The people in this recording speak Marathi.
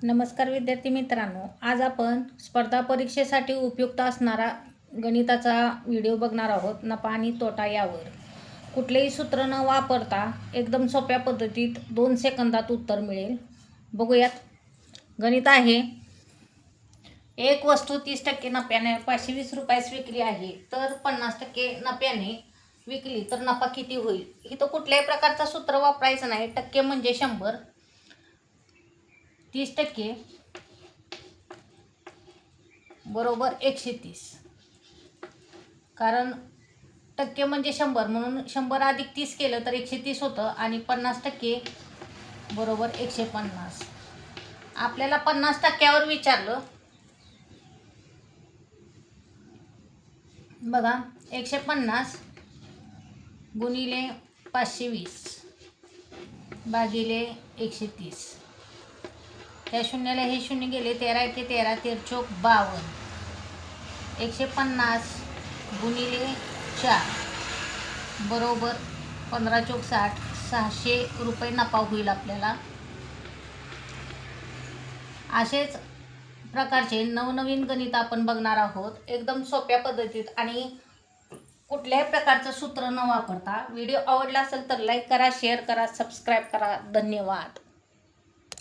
नमस्कार विद्यार्थी मित्रांनो, आज आपण स्पर्धा परीक्षेसाठी उपयुक्त असणारा गणिताचा व्हिडिओ बघणार आहोत. नफा आणि तोटा यावर कुठलेही सूत्र न वापरता एकदम सोप्या पद्धतीत 2 सेकंदात उत्तर मिळेल. बघूयात. गणित आहे, एक वस्तू 30% नफ्याने 520 रुपयास विकली आहे, तर 50% नफ्याने विकली तर नफा किती होईल. इथं कुठल्याही प्रकारचं सूत्र वापरायचं नाही. टक्के म्हणजे 100, 30% बरोबर 130. कारण टक्के म्हणजे 100 म्हणून 100 अधिक 30 केलं तर 130 होतं आणि 50% बरोबर 150. आपल्याला 50%वर विचारलं. बघा, 150 गुणिले 520 भागिले 130. त्या शून्याला हे शून्य गेले, 13 एके 13, 13 चौक 52. 150 गुणिले 4 बरोबर 15 चौक 60. 600 रुपये नफा होईल आपल्याला. असेच प्रकारचे नवनवीन गणित आपण बघणार आहोत एकदम सोप्या पद्धतीत आणि कुठल्याही प्रकारचं सूत्र न वापरता. व्हिडिओ आवडला असेल तर लाईक करा, शेअर करा, सबस्क्राईब करा. धन्यवाद.